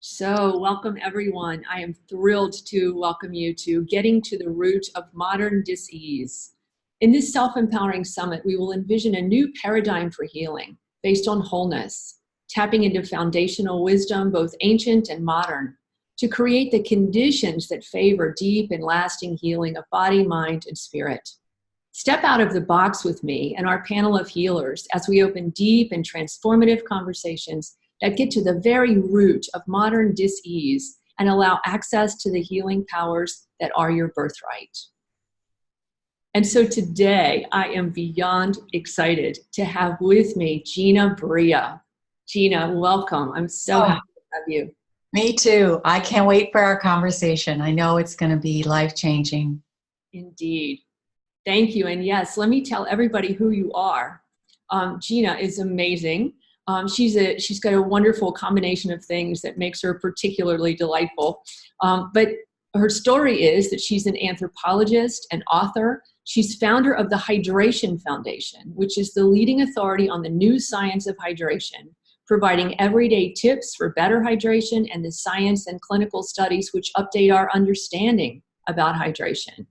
So, welcome everyone. I am thrilled to welcome you to Getting to the Root of Modern Dis-ease. In this self-empowering summit, we will envision a new paradigm for healing based on wholeness, tapping into foundational wisdom, both ancient and modern, to create the conditions that favor deep and lasting healing of body, mind, and spirit. Step out of the box with me and our panel of healers as we open deep and transformative conversations that get to the very root of modern dis-ease and allow access to the healing powers that are your birthright. And so today, I am beyond excited to have with me Gina Bria. Gina, welcome. I'm so happy to have you. Me too. I can't wait for our conversation. I know it's going to be life-changing. Indeed. Thank you. And yes, let me tell everybody who you are. Gina is amazing. She's got a wonderful combination of things that makes her particularly delightful. But her story is that she's an anthropologist and author. She's founder of the Hydration Foundation, which is the leading authority on the new science of hydration, providing everyday tips for better hydration and the science and clinical studies which update our understanding about hydration.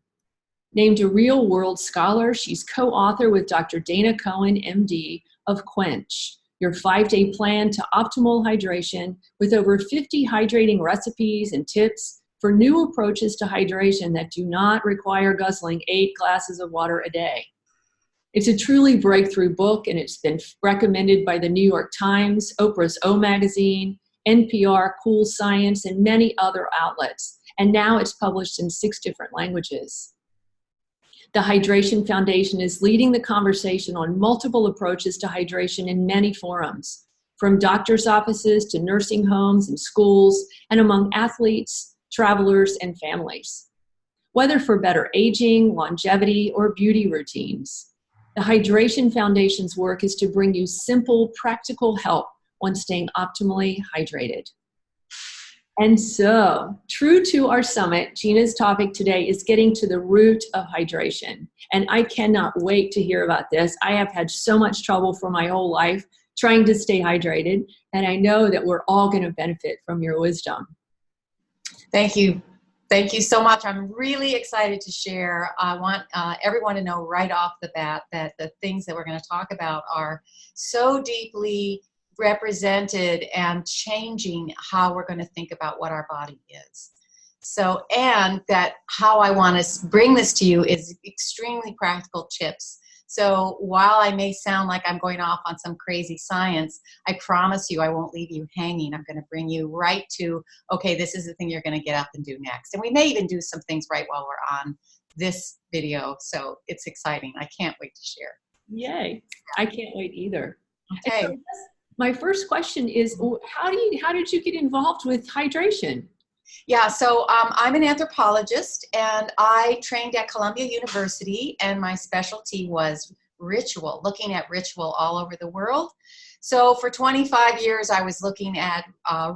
Named a real-world scholar, she's co-author with Dr. Dana Cohen, MD, of Quench, your 5-day plan to optimal hydration with over 50 hydrating recipes and tips for new approaches to hydration that do not require guzzling 8 glasses of water a day. It's a truly breakthrough book, and it's been recommended by the New York Times, Oprah's O Magazine, NPR, Cool Science, and many other outlets. And now it's published in 6 different languages. The Hydration Foundation is leading the conversation on multiple approaches to hydration in many forums, from doctors' offices to nursing homes and schools, and among athletes, travelers, and families. Whether for better aging, longevity, or beauty routines, the Hydration Foundation's work is to bring you simple, practical help on staying optimally hydrated. And so, true to our summit, Gina's topic today is getting to the root of hydration. And I cannot wait to hear about this. I have had so much trouble for my whole life trying to stay hydrated, and I know that we're all going to benefit from your wisdom. Thank you. Thank you so much. I'm really excited to share. I want everyone to know right off the bat that the things that we're going to talk about are so deeply represented and changing how we're going to think about what our body is. So, and that how I want to bring this to you is extremely practical tips. So while I may sound like I'm going off on some crazy science, I promise you I won't leave you hanging. I'm going to bring you right to, okay, this is the thing you're going to get up and do next. And we may even do some things right while we're on this video. So it's exciting. I can't wait to share. Yay. I can't wait either. Okay. So my first question is, how did you get involved with hydration? Yeah, so I'm an anthropologist, and I trained at Columbia University, and my specialty was ritual, looking at ritual all over the world. So for 25 years, I was looking at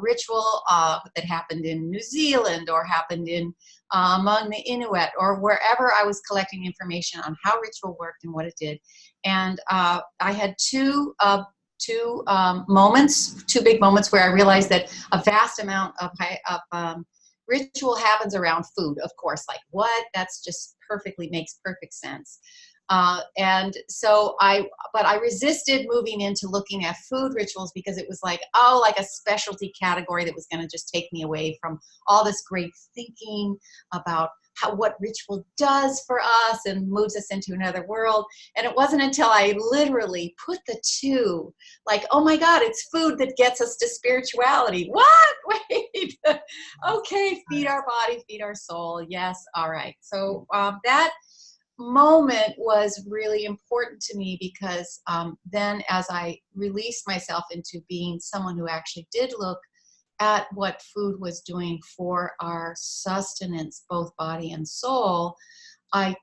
ritual that happened in New Zealand or happened in among the Inuit or wherever I was collecting information on how ritual worked and what it did. And I had two big moments where I realized that a vast amount of ritual happens around food, of course, like what? That's just makes perfect sense. And so I resisted moving into looking at food rituals because it was like a specialty category that was going to just take me away from all this great thinking about what ritual does for us and moves us into another world. And it wasn't until I literally put the two, like, oh my God, it's food that gets us to spirituality. What? Wait. Okay, feed our body, feed our soul. Yes, all right. So that moment was really important to me because then as I released myself into being someone who actually did look at what food was doing for our sustenance, both body and soul, I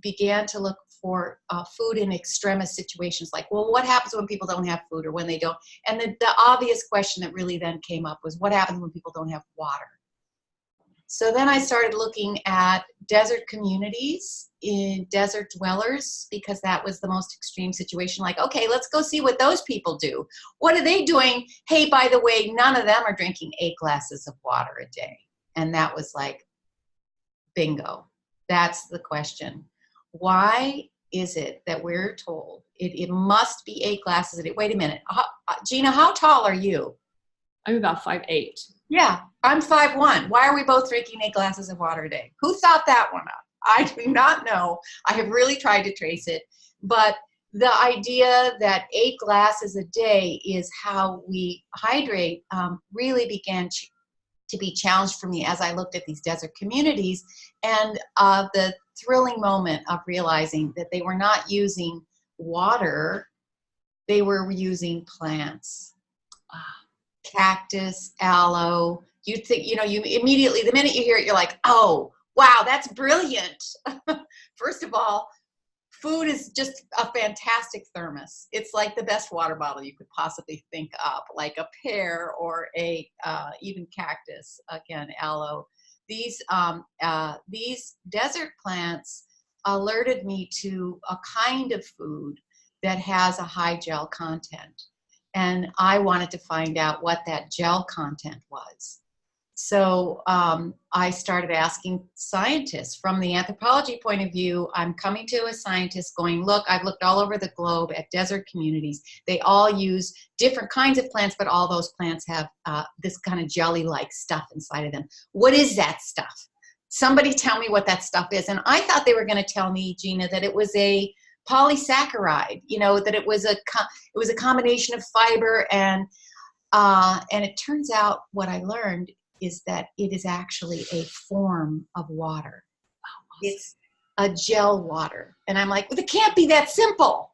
began to look for food in extremist situations, like, well, what happens when people don't have food or when they don't? And the obvious question that really then came up was, what happens when people don't have water? So then I started looking at desert communities, in desert dwellers, because that was the most extreme situation. Like, okay, let's go see what those people do. What are they doing? Hey, by the way, none of them are drinking 8 glasses of water a day. And that was like, bingo. That's the question. Why is it that we're told it must be 8 glasses a day? Wait a minute. Gina, how tall are you? I'm about 5'8". Yeah, I'm 5'1". Why are we both drinking 8 glasses of water a day? Who thought that one up? I do not know. I have really tried to trace it. But the idea that 8 glasses a day is how we hydrate really began to be challenged for me as I looked at these desert communities, and the thrilling moment of realizing that they were not using water, they were using plants. Cactus, aloe. You think, you know, you immediately, the minute you hear it, you're like, oh, wow, that's brilliant. First of all, food is just a fantastic thermos. It's like the best water bottle you could possibly think up, like a pear or a even cactus, again, aloe. These desert plants alerted me to a kind of food that has a high gel content. And I wanted to find out what that gel content was. So I started asking scientists. From the anthropology point of view, I'm coming to a scientist going, look, I've looked all over the globe at desert communities. They all use different kinds of plants, but all those plants have this kind of jelly-like stuff inside of them. What is that stuff? Somebody tell me what that stuff is. And I thought they were going to tell me, Gina, that it was a polysaccharide, you know, that it was a combination of fiber, and it turns out what I learned is that it is actually a form of water. It's a gel water. And I'm like, well, it can't be that simple.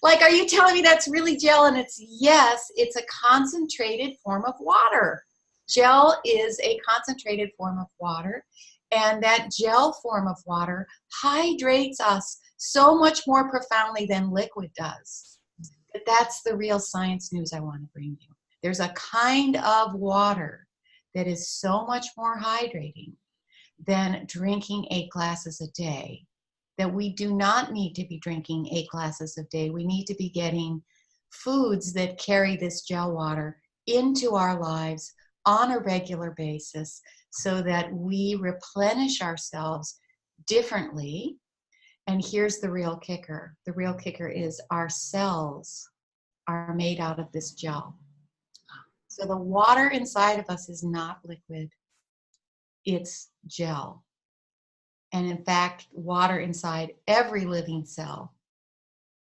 Like, are you telling me that's really gel? And it's, yes, it's a concentrated form of water. Gel is a concentrated form of water. And that gel form of water hydrates us so much more profoundly than liquid does. But that's the real science news I want to bring you. There's a kind of water that is so much more hydrating than drinking 8 glasses a day, that we do not need to be drinking 8 glasses a day. We need to be getting foods that carry this gel water into our lives on a regular basis so that we replenish ourselves differently. And here's the real kicker. The real kicker is our cells are made out of this gel. So the water inside of us is not liquid, it's gel. And in fact, water inside every living cell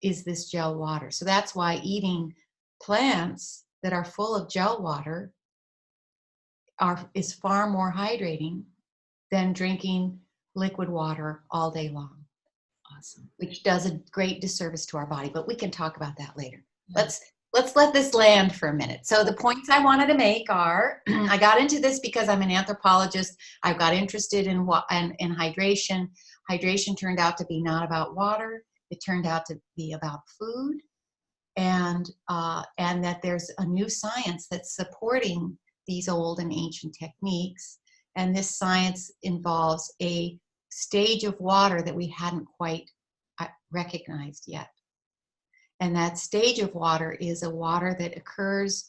is this gel water. So that's why eating plants that are full of gel water is far more hydrating than drinking liquid water all day long. Awesome. Which does a great disservice to our body, but we can talk about that later. Yeah. Let's let this land for a minute. So the points I wanted to make are, I got into this because I'm an anthropologist. I got interested in hydration. Hydration turned out to be not about water. It turned out to be about food, and that there's a new science that's supporting these old and ancient techniques. And this science involves a stage of water that we hadn't quite recognized yet. And that stage of water is a water that occurs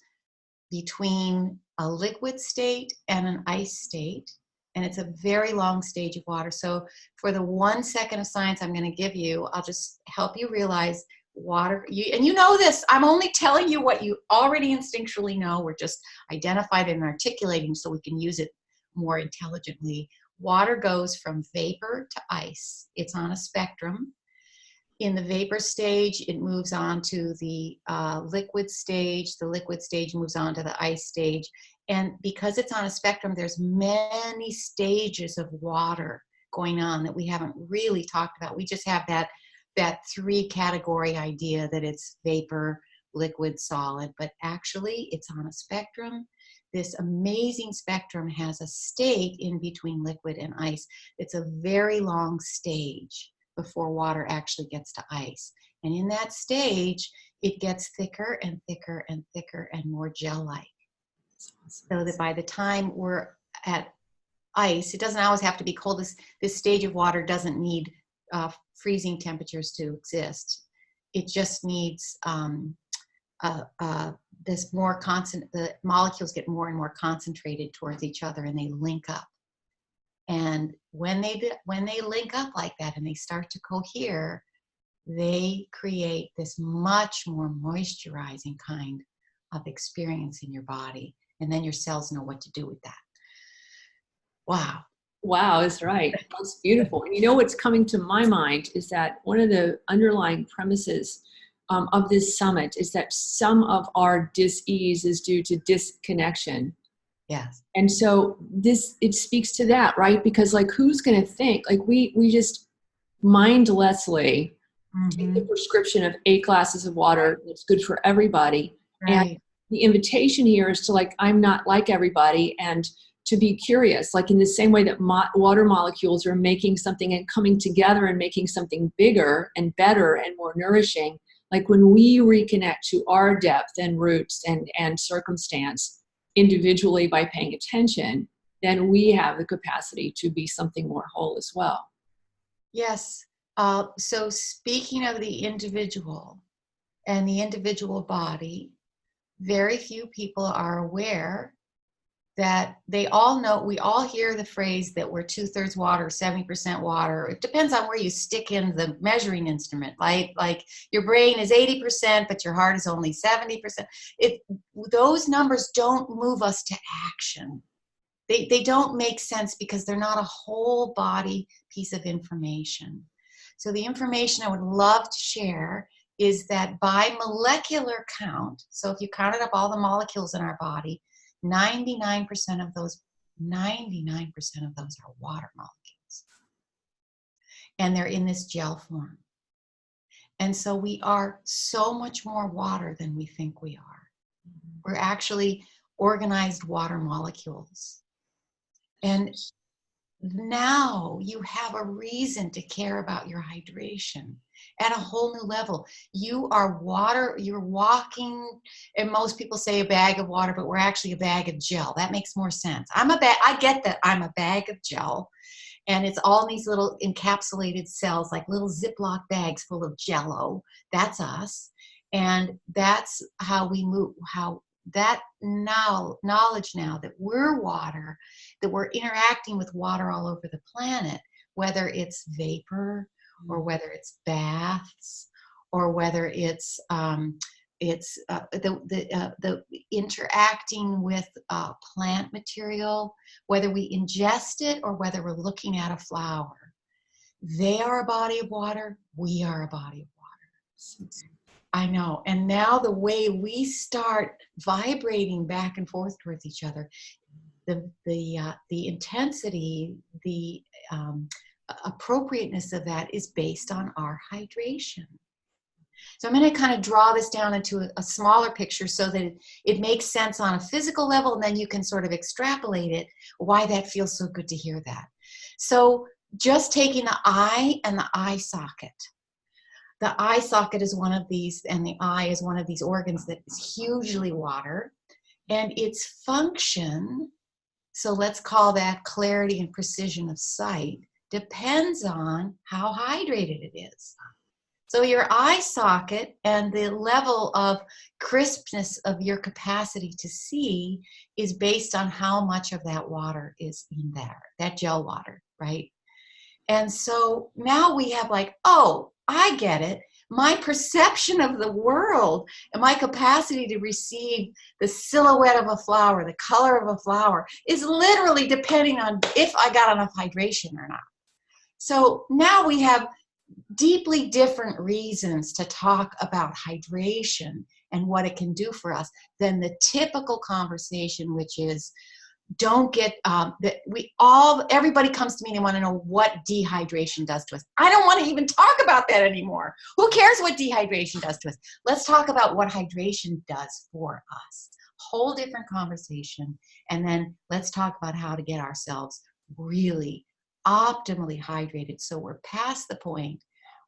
between a liquid state and an ice state. And it's a very long stage of water. So for the 1 second of science I'm going to give you, I'll just help you realize water, and you know this, I'm only telling you what you already instinctually know. We're just identifying and articulating so we can use it more intelligently. Water goes from vapor to ice. It's on a spectrum. In the vapor stage, it moves on to the liquid stage. The liquid stage moves on to the ice stage. And because it's on a spectrum, there's many stages of water going on that we haven't really talked about. We just have that 3-category idea that it's vapor, liquid, solid, but actually it's on a spectrum. This amazing spectrum has a state in between liquid and ice. It's a very long stage before water actually gets to ice. And in that stage, it gets thicker and thicker and thicker and more gel-like. So that by the time we're at ice. It doesn't always have to be cold. This stage of water doesn't need freezing temperatures to exist. It just needs this more constant. The molecules get more and more concentrated towards each other, and they link up. And when they link up like that and they start to cohere, they create this much more moisturizing kind of experience in your body. And then your cells know what to do with that. Wow. Wow, that's right. That's beautiful. And you know what's coming to my mind is that one of the underlying premises of this summit is that some of our dis-ease is due to disconnection. Yes. And so it speaks to that, right? Because like, who's going to think? Like we just mindlessly take the prescription of 8 glasses of water that's good for everybody. Right. And the invitation here is to like, I'm not like everybody, and to be curious, like in the same way that water molecules are making something and coming together and making something bigger and better and more nourishing. Like when we reconnect to our depth and roots and circumstance individually by paying attention, then we have the capacity to be something more whole as well. Yes. So speaking of the individual and the individual body, very few people are aware that we all hear the phrase that we're 2/3 water, 70% water. It depends on where you stick in the measuring instrument, right? Like your brain is 80%, but your heart is only 70%. Those numbers don't move us to action. They don't make sense because they're not a whole body piece of information. So the information I would love to share is that by molecular count, so if you counted up all the molecules in our body, 99% of those are water molecules. And they're in this gel form. And so we are so much more water than we think we are. We're actually organized water molecules. And now you have a reason to care about your hydration at a whole new level. You are water, you're walking, and most people say a bag of water, but we're actually a bag of gel. That makes more sense. I get that I'm a bag of gel, and it's all these little encapsulated cells, like little Ziploc bags full of Jell-O. That's us. And that's how we move, that knowledge now that we're water, that we're interacting with water all over the planet, whether it's vapor or whether it's baths or whether it's the interacting with plant material, whether we ingest it or whether we're looking at a flower. They are a body of water. We are a body of water. I know. And now the way we start vibrating back and forth towards each other, the intensity, the appropriateness of that is based on our hydration. So I'm going to kind of draw this down into a smaller picture so that it makes sense on a physical level, and then you can sort of extrapolate it, why that feels so good to hear that. So just taking the eye and the eye socket. The eye socket is one of these, and the eye is one of these organs that is hugely water. And its function, so let's call that clarity and precision of sight, depends on how hydrated it is. So your eye socket and the level of crispness of your capacity to see is based on how much of that water is in there, that gel water, right? And so now we have like, oh, I get it. My perception of the world and my capacity to receive the silhouette of a flower, the color of a flower, is literally depending on if I got enough hydration or not. So now we have deeply different reasons to talk about hydration and what it can do for us than the typical conversation, which is don't get everybody comes to me and they want to know what dehydration does to us. I don't want to even talk about that anymore. Who cares what dehydration does to us? Let's talk about what hydration does for us. Whole different conversation. And then let's talk about how to get ourselves really optimally hydrated so we're past the point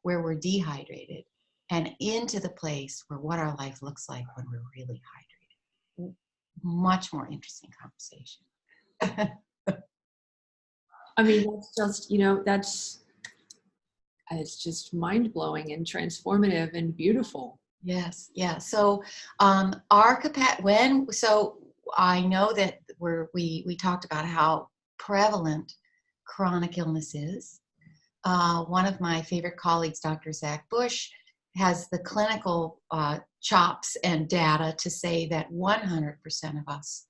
where we're dehydrated and into the place where what our life looks like when we're really hydrated. Much more interesting conversation. I mean, that's just, it's just mind-blowing and transformative and beautiful. Yes, yeah. So so I know that we talked about how prevalent chronic illness is. One of my favorite colleagues, Dr. Zach Bush, has the clinical chops and data to say that 100% of us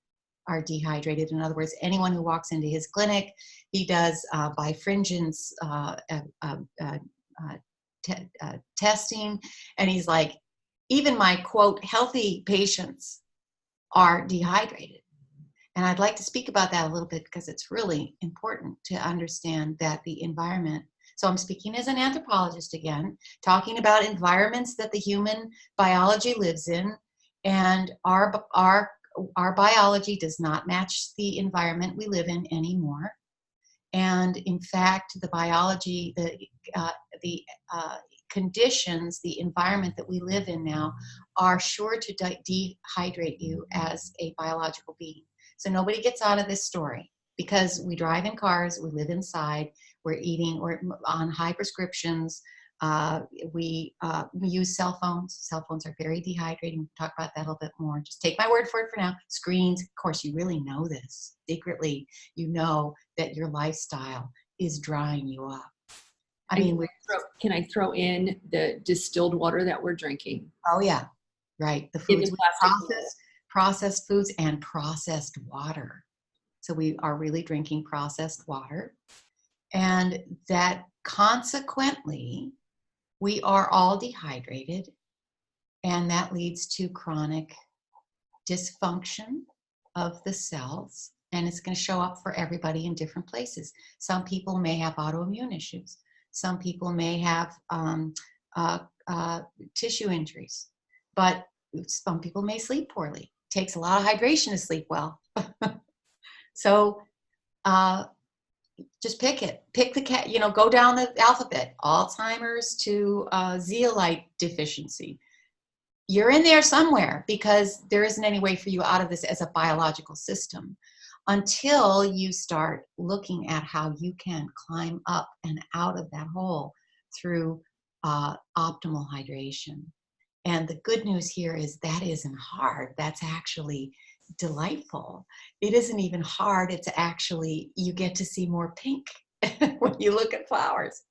are dehydrated. In other words, anyone who walks into his clinic, he does bifringence testing, and he's like, even my quote healthy patients are dehydrated. And I'd like to speak about that a little bit because it's really important to understand that the environment. So I'm speaking as an anthropologist again, talking about environments that the human biology lives in, and our biology does not match the environment we live in anymore. And in fact, the biology, the conditions, the environment that we live in now are sure to dehydrate you as a biological being. So nobody gets out of this story because we drive in cars, we live inside, we're eating, we're on high prescriptions, we use cell phones. Cell phones are very dehydrating. We'll talk about that a little bit more. Just take my word for it for now. Screens, of course, you really know this. Secretly, you know that your lifestyle is drying you up. I mean, can I throw in the distilled water that we're drinking? Oh yeah, right. The foods, processed foods and processed water. So we are really drinking processed water, and that consequently, we are all dehydrated, and that leads to chronic dysfunction of the cells, and it's going to show up for everybody in different places. Some people may have autoimmune issues. Some people may have tissue injuries, but some people may sleep poorly. It takes a lot of hydration to sleep well. So just pick it. Pick the cat, go down the alphabet. Alzheimer's to zeolite deficiency. You're in there somewhere because there isn't any way for you out of this as a biological system until you start looking at how you can climb up and out of that hole through optimal hydration. And the good news here is that isn't hard. That's actually delightful. It isn't even hard. It's actually, you get to see more pink when you look at flowers.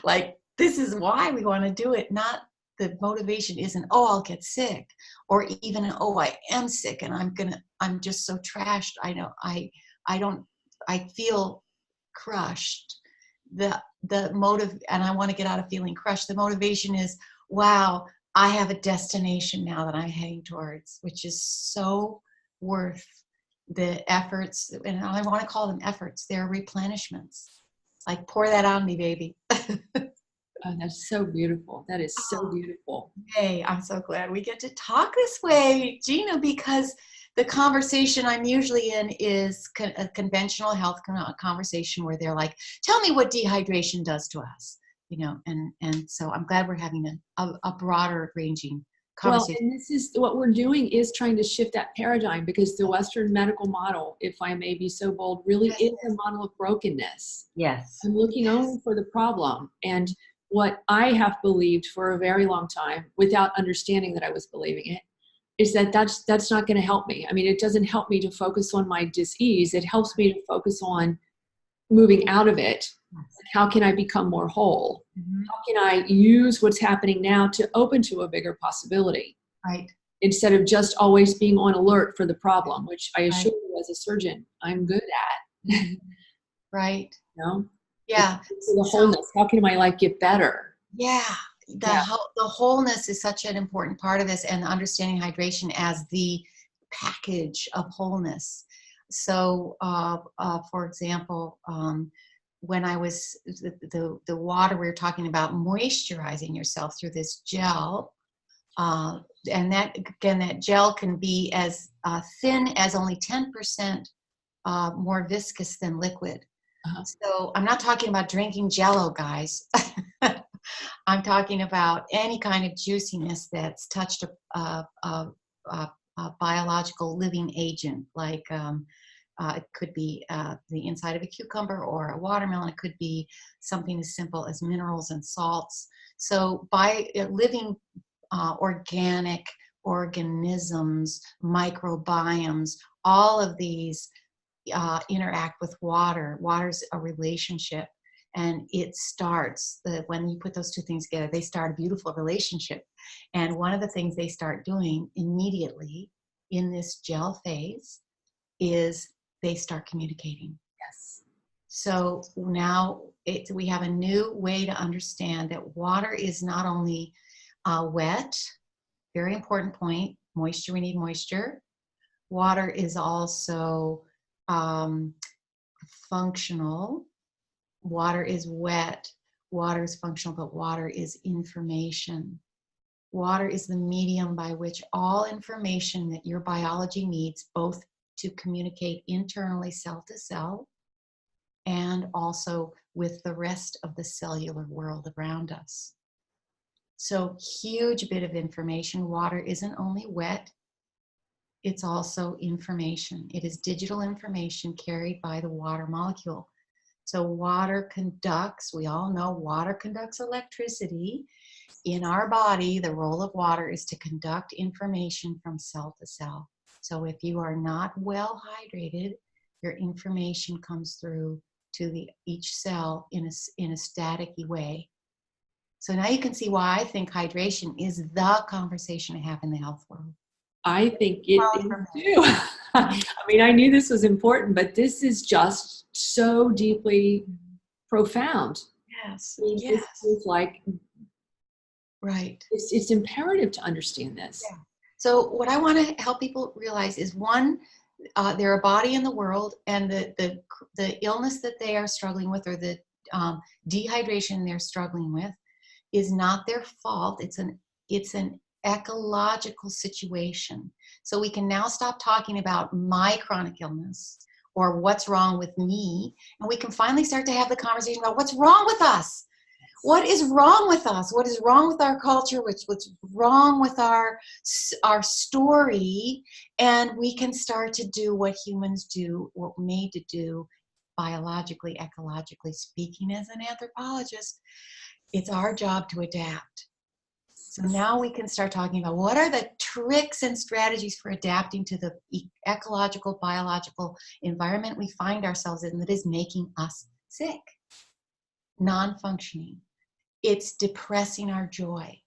Like, this is why we want to do it. Not the motivation isn't, oh, I'll get sick, or even, oh, I am sick and I'm just so trashed. I feel crushed. The motive, and I want to get out of feeling crushed. The motivation is, wow, I have a destination now that I'm heading towards, which is so worth the efforts. And I want to call them efforts. They're replenishments. Like, pour that on me, baby. Oh, that's so beautiful. That is so beautiful. Hey, I'm so glad we get to talk this way, Gina, because the conversation I'm usually in is a conventional health conversation where they're like, tell me what dehydration does to us, and so I'm glad we're having a broader ranging conversation. Well, and this is what we're doing, is trying to shift that paradigm, because the Western medical model, if I may be so bold, really is a model of brokenness. Yes. I'm looking only for the problem. And what I have believed for a very long time, without understanding that I was believing it, is that that's not going to help me. I mean, it doesn't help me to focus on my dis-ease. It helps me to focus on moving out of it. How can I become more whole? Mm-hmm. How can I use what's happening now to open to a bigger possibility? Right. Instead of just always being on alert for the problem, which I assure you as a surgeon, I'm good at. Right. Yeah. It's the wholeness. How can my life get better? Yeah. The wholeness is such an important part of this, and understanding hydration as the package of wholeness. So, for example, when I was the water, we were talking about moisturizing yourself through this gel, and that gel can be as thin as only 10% more viscous than liquid. Uh-huh. So I'm not talking about drinking Jell-O, guys. I'm talking about any kind of juiciness that's touched a biological living agent, like It could be the inside of a cucumber or a watermelon. It could be something as simple as minerals and salts. So by living organic organisms, microbiomes, all of these interact with water. Water's a relationship, and it starts, when you put those two things together, they start a beautiful relationship. And one of the things they start doing immediately in this gel phase is they start communicating. Yes. So now we have a new way to understand that water is not only wet, very important point, moisture, we need moisture. Water is also functional. Water is wet. Water is functional, but water is information. Water is the medium by which all information that your biology needs, both to communicate internally cell to cell and also with the rest of the cellular world around us. So huge bit of information. Water isn't only wet, it's also information. It is digital information carried by the water molecule. So water conducts, we all know water conducts electricity. In our body, the role of water is to conduct information from cell to cell. So if you are not well hydrated, your information comes through to each cell in a static-y way. So now you can see why I think hydration is the conversation to have in the health world. I think it is too. I mean, I knew this was important, but this is just so deeply profound. Yes. I mean, Yes. This is like, right. It's imperative to understand this. Yeah. So what I want to help people realize is, one, they're a body in the world, and the illness that they are struggling with, or the dehydration they're struggling with, is not their fault. It's an ecological situation. So we can now stop talking about my chronic illness or what's wrong with me, and we can finally start to have the conversation about what's wrong with us. What is wrong with us? What is wrong with our culture? What's wrong with our story? And we can start to do what humans do, what we're made to do, biologically, ecologically speaking. As an anthropologist, it's our job to adapt. So now we can start talking about what are the tricks and strategies for adapting to the ecological, biological environment we find ourselves in that is making us sick, non-functioning. It's depressing our joy,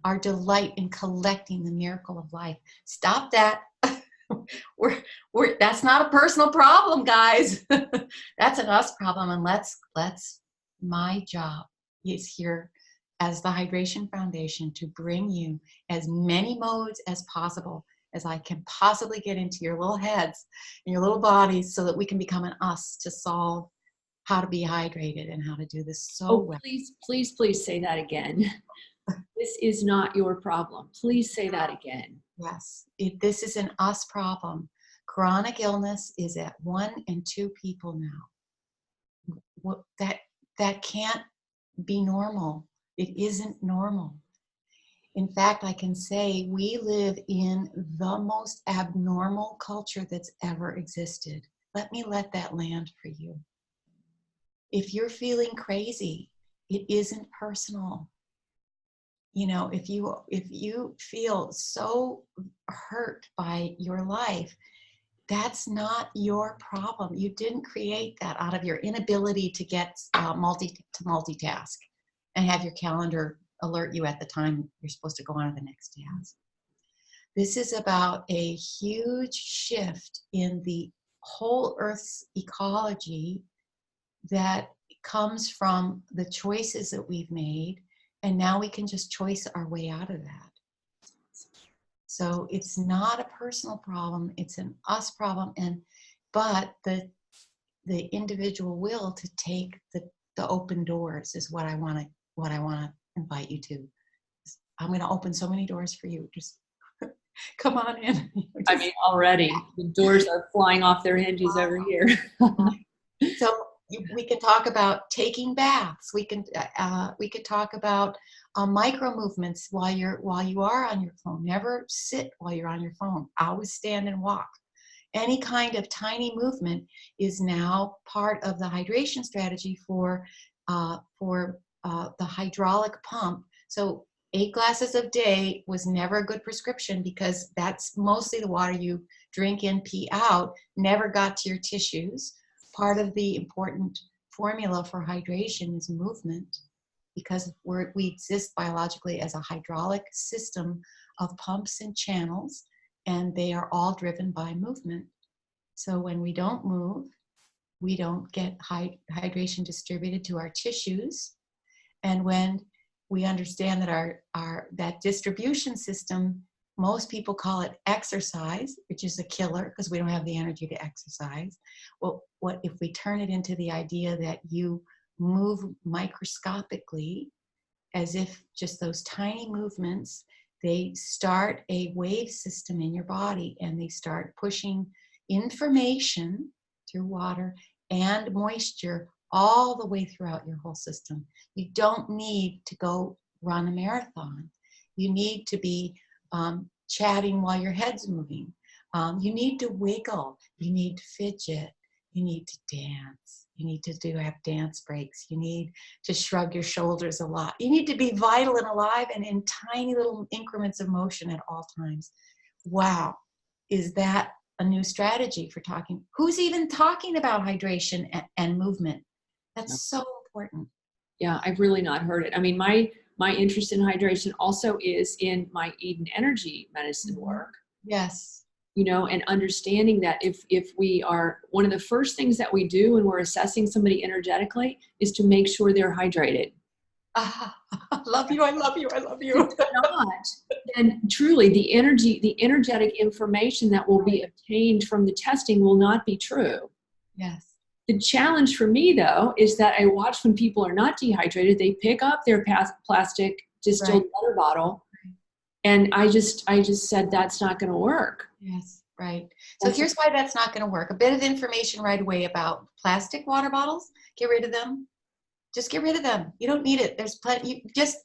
our delight in collecting the miracle of life. Stop that. That's not a personal problem, guys. That's an us problem. And my job is here as the Hydration Foundation to bring you as many modes as possible as I can possibly get into your little heads and your little bodies, so that we can become an us to solve how to be hydrated and how to do this well. Please say that again. This is not your problem. Please say that again. Yes, this is an us problem. Chronic illness is at 1 and 2 people now. That can't be normal. It isn't normal. In fact, I can say we live in the most abnormal culture that's ever existed. Let that land for you. If you're feeling crazy, it isn't personal. You know, if you feel so hurt by your life, that's not your problem. You didn't create that out of your inability to get multitask and have your calendar alert you at the time you're supposed to go on to the next task. This is about a huge shift in the whole Earth's ecology that comes from the choices that we've made, and now we can just choice our way out of that. So it's not a personal problem, it's an us problem, but the individual will to take the open doors is what I want to invite you to. I'm going to open so many doors for you. Just come on in. I mean, already the doors are flying off their hinges over here. So we can talk about taking baths. We could talk about micro movements while you are on your phone. Never sit while you're on your phone. Always stand and walk. Any kind of tiny movement is now part of the hydration strategy for the hydraulic pump. So 8 glasses a day was never a good prescription, because that's mostly the water you drink in, pee out, never got to your tissues. Part of the important formula for hydration is movement, because we exist biologically as a hydraulic system of pumps and channels, and they are all driven by movement. So when we don't move, we don't get hydration distributed to our tissues. And when we understand that that distribution system, most people call it exercise, which is a killer because we don't have the energy to exercise. Well, what if we turn it into the idea that you move microscopically, as if just those tiny movements, they start a wave system in your body, and they start pushing information through water and moisture all the way throughout your whole system. You don't need to go run a marathon. You need to be chatting while your head's moving. You need to wiggle. You need to fidget. You need to dance. You need to have dance breaks. You need to shrug your shoulders a lot. You need to be vital and alive and in tiny little increments of motion at all times. Wow. Is that a new strategy for talking? Who's even talking about hydration and movement? That's so important. Yeah, I've really not heard it. I mean, my interest in hydration also is in my Eden energy medicine work. Yes. You know, and understanding that if we are, one of the first things that we do when we're assessing somebody energetically is to make sure they're hydrated. I love you, I love you, I love you. If not, then truly the energetic information that will be obtained from the testing will not be true. Yes. The challenge for me, though, is that I watch when people are not dehydrated, they pick up their plastic distilled water bottle, and I just said that's not going to work. Yes, right. So here's why that's not going to work. A bit of information right away about plastic water bottles. Get rid of them. Just get rid of them. You don't need it. There's plenty. Just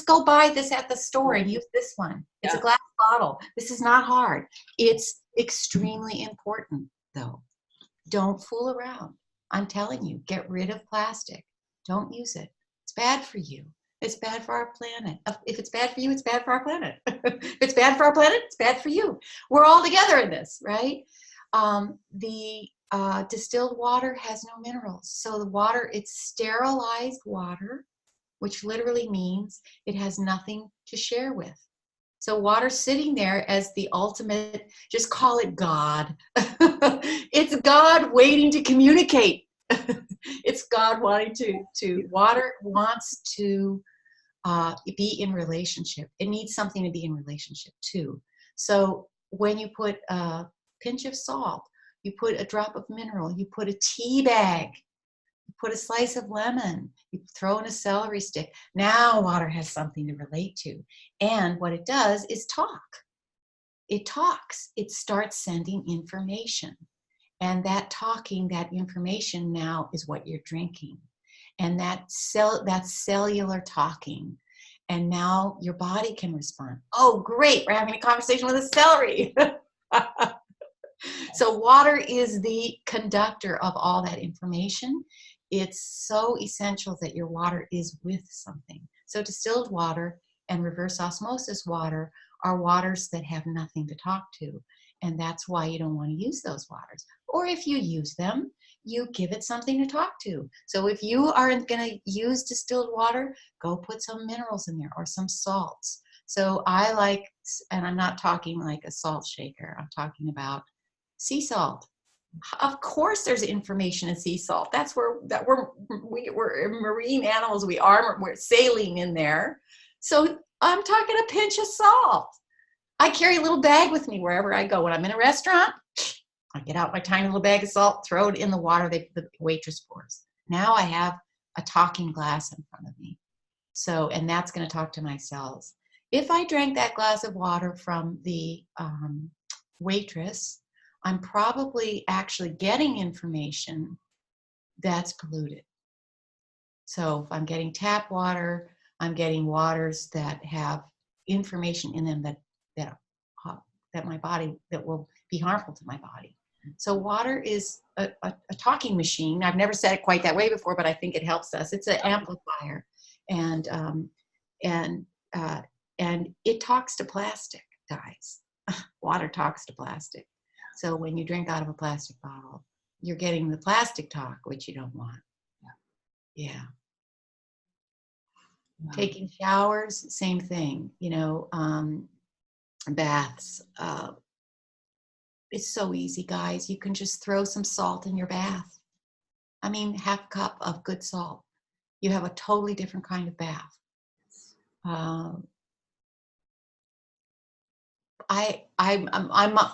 go buy this at the store and use this one. It's a glass bottle. This is not hard. It's extremely important, though. Don't fool around. I'm telling you, get rid of plastic. Don't use it. It's bad for you. It's bad for our planet. If it's bad for you, it's bad for our planet. If it's bad for our planet, it's bad for you. We're all together in this, right? The distilled water has no minerals. So the water, it's sterilized water, which literally means it has nothing to share with. So water sitting there as the ultimate, just call it God. It's God waiting to communicate. It's God wanting water wants to be in relationship. It needs something to be in relationship to. So when you put a pinch of salt, you put a drop of mineral, you put a tea bag, you put a slice of lemon, you throw in a celery stick. Now water has something to relate to. And what it does is talk. It talks. It starts sending information. And that talking, that information now is what you're drinking. And that's cellular talking. And now your body can respond. Oh, great, we're having a conversation with a celery. So water is the conductor of all that information. It's so essential that your water is with something. So distilled water and reverse osmosis water are waters that have nothing to talk to. And that's why you don't want to use those waters. Or if you use them, you give it something to talk to. So if you aren't going to use distilled water, go put some minerals in there or some salts. So I like, and I'm not talking like a salt shaker, I'm talking about sea salt. Of course there's information in sea salt. That's we're marine animals, we're saline in there. So I'm talking a pinch of salt. I carry a little bag with me wherever I go. When I'm in a restaurant, I get out my tiny little bag of salt, throw it in the water the waitress pours. Now I have a talking glass in front of me. So, and that's going to talk to my cells. If I drank that glass of water from the waitress, I'm probably actually getting information that's polluted. So if I'm getting tap water, I'm getting waters that have information in them that my body, that will be harmful to my body. So water is a talking machine. I've never said it quite that way before, but I think it helps us. It's an amplifier, and and it talks to plastic, guys. Water talks to plastic. So when you drink out of a plastic bottle, you're getting the plastic talk, which you don't want. Yeah. Wow. Taking showers, same thing. You know, baths. It's so easy, guys. You can just throw some salt in your bath. I mean, half a cup of good salt. You have a totally different kind of bath.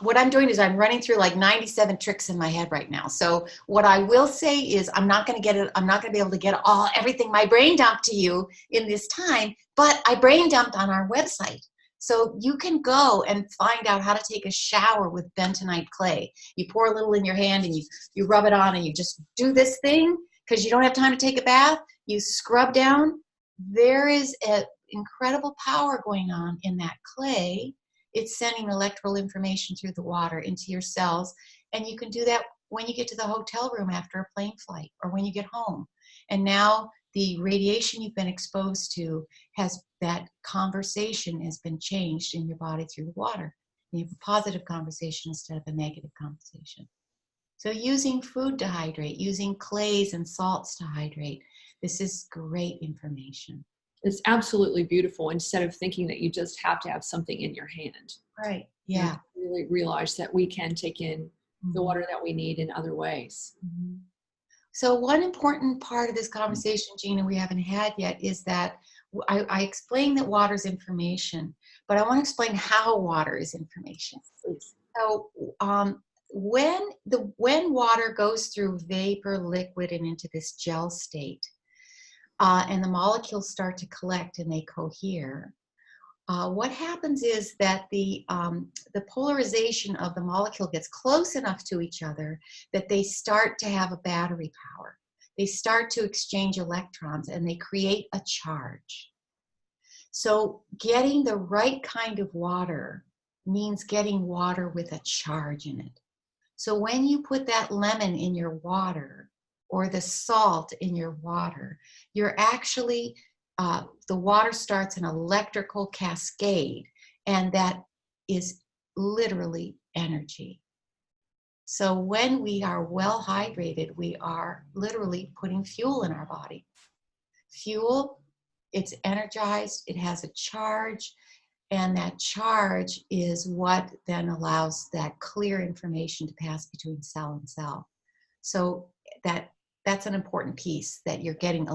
What I'm doing is I'm running through like 97 tricks in my head right now. So what I will say is I'm not going to be able to get everything my brain dumped to you in this time, but I brain dumped on our website. So you can go and find out how to take a shower with bentonite clay. You pour a little in your hand and you rub it on and you just do this thing because you don't have time to take a bath. You scrub down. There is an incredible power going on in that clay. It's sending electrical information through the water into your cells. And you can do that when you get to the hotel room after a plane flight or when you get home. And now the radiation you've been exposed to that conversation has been changed in your body through the water. And you have a positive conversation instead of a negative conversation. So using food to hydrate, using clays and salts to hydrate, this is great information. It's absolutely beautiful instead of thinking that you just have to have something in your hand. Right. Yeah. You really realize that we can take in the water that we need in other ways. Mm-hmm. So one important part of this conversation, Gina, we haven't had yet is that I explained that water is information, but I want to explain how water is information. Please. So when water goes through vapor, liquid, and into this gel state, and the molecules start to collect and they cohere, what happens is that the polarization of the molecule gets close enough to each other that they start to have a battery power. They start to exchange electrons and they create a charge. So getting the right kind of water means getting water with a charge in it. So when you put that lemon in your water or the salt in your water, you're actually the water starts an electrical cascade, and that is literally energy. So when we are well hydrated, we are literally putting fuel in our body. Fuel, it's energized, it has a charge, and that charge is what then allows that clear information to pass between cell and cell. So that's an important piece, that you're getting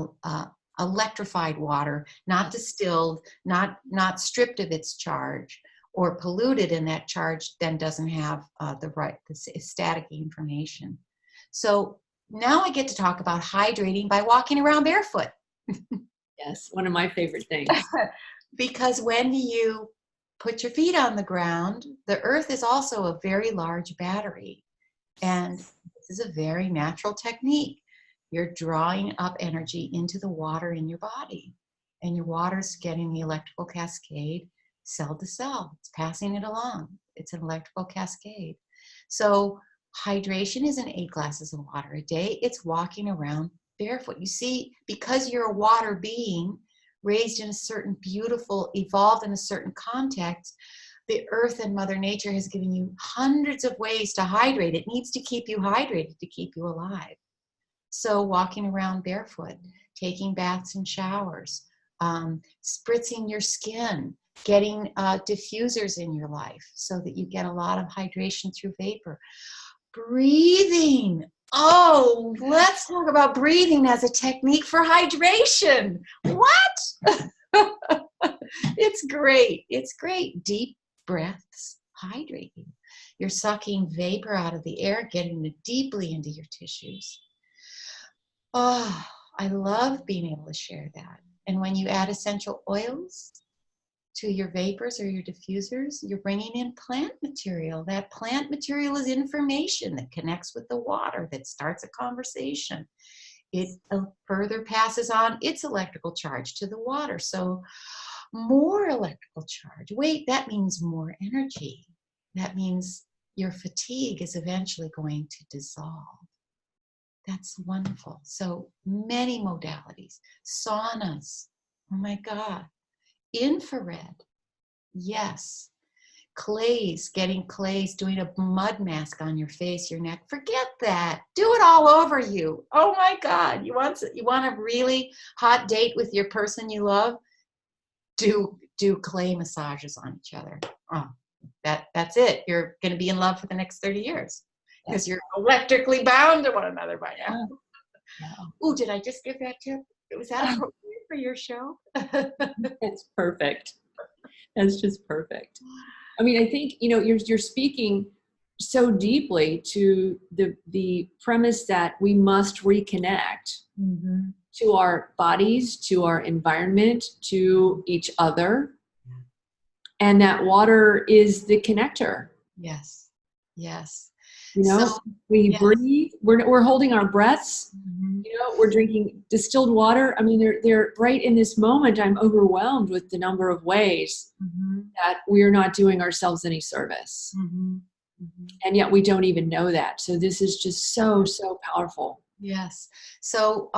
electrified water, not distilled, not stripped of its charge or polluted, and that charge then doesn't have the static information. So now I get to talk about hydrating by walking around barefoot. Yes, one of my favorite things. Because when you put your feet on the ground, the earth is also a very large battery. And this is a very natural technique. You're drawing up energy into the water in your body. And your water's getting the electrical cascade cell to cell. It's passing it along. It's an electrical cascade. So hydration isn't 8 glasses of water a day. It's walking around barefoot. You see, because you're a water being, raised in a certain beautiful, evolved in a certain context, the earth and Mother Nature has given you hundreds of ways to hydrate. It needs to keep you hydrated to keep you alive. So walking around barefoot, taking baths and showers, spritzing your skin, getting diffusers in your life so that you get a lot of hydration through vapor. Breathing. Oh, let's talk about breathing as a technique for hydration. What? It's great. It's great. Deep breaths hydrate you. You're sucking vapor out of the air, getting it deeply into your tissues. Oh, I love being able to share that. And when you add essential oils to your vapors or your diffusers, you're bringing in plant material. That plant material is information that connects with the water, that starts a conversation. It further passes on its electrical charge to the water. So more electrical charge. Wait, that means more energy. That means your fatigue is eventually going to dissolve. That's wonderful. So many modalities. Saunas. Oh my God. Infrared. Yes. Clays, getting clays, doing a mud mask on your face, your neck. Forget that. Do it all over you. Oh my God. You want a really hot date with your person you love? Do clay massages on each other. Oh, that's it. You're going to be in love for the next 30 years because you're electrically bound to one another by now. Yeah. Ooh, did I just give that tip? Was that appropriate for your show? It's perfect. That's just perfect. I mean, I think, you're speaking so deeply to the premise that we must reconnect to our bodies, to our environment, to each other, and that water is the connector. Yes. Yes. We breathe, we're holding our breaths, we're drinking distilled water. I mean, they're right in this moment. I'm overwhelmed with the number of ways that we're not doing ourselves any service. And yet we don't even know that. So this is just so, so powerful. Yes. So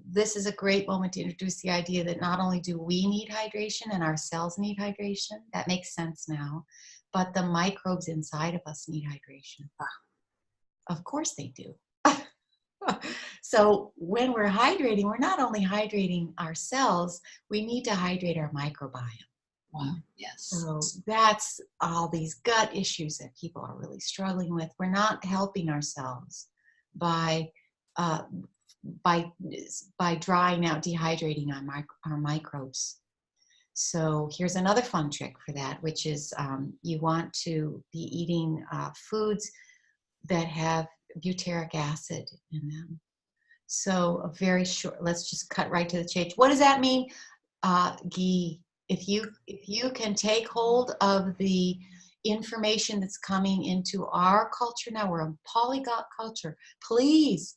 this is a great moment to introduce the idea that not only do we need hydration and our cells need hydration, that makes sense now, but the microbes inside of us need hydration. Of course they do. So when we're hydrating, we're not only hydrating our cells, we need to hydrate our microbiome. Wow. Yes. So that's all these gut issues that people are really struggling with. We're not helping ourselves by drying out, dehydrating our microbes. So here's another fun trick for that, which is you want to be eating foods that have butyric acid in them. So a very short, let's just cut right to the chase. What does that mean? Ghee. If you can take hold of the information that's coming into our culture now, we're a polyglot culture. Please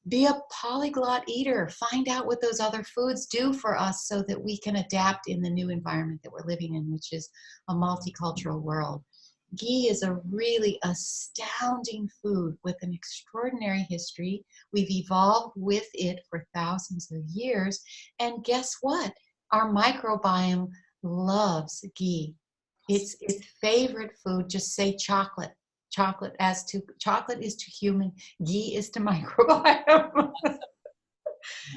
be a polyglot eater. Find out what those other foods do for us so that we can adapt in the new environment that we're living in, which is a multicultural world. Ghee is a really astounding food with an extraordinary history. We've evolved with it for thousands of years. And guess what? Our microbiome loves ghee. It's its favorite food. Just say chocolate. Chocolate is to human, ghee is to microbiome.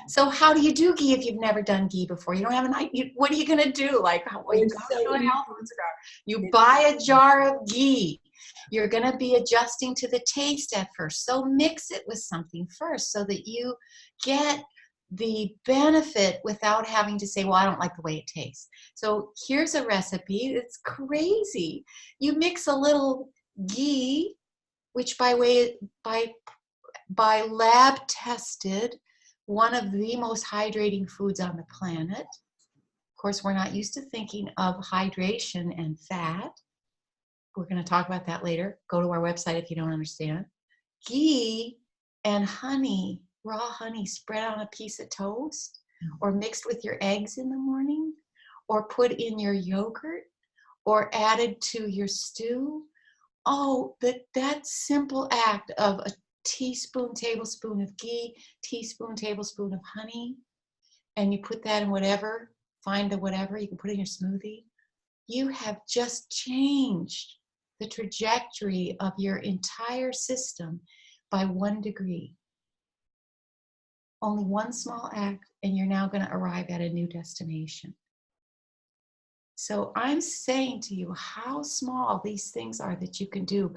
So how do you do ghee if you've never done ghee before? You don't have an idea. What are you going to do? Like, you go to a health food store. You buy a jar of ghee. You're going to be adjusting to the taste at first. So mix it with something first so that you get the benefit without having to say, well, I don't like the way it tastes. So here's a recipe. It's crazy. You mix a little ghee, which by lab tested, one of the most hydrating foods on the planet. Of course, we're not used to thinking of hydration and fat. We're going to talk about that later. Go to our website if you don't understand. Ghee and honey, raw honey spread on a piece of toast or mixed with your eggs in the morning or put in your yogurt or added to your stew. Oh, that simple act of a tablespoon of ghee, tablespoon of honey, and you put that in whatever, find the whatever, you can put it in your smoothie. You have just changed the trajectory of your entire system by 1 degree. Only one small act, and you're now going to arrive at a new destination. So I'm saying to you how small these things are that you can do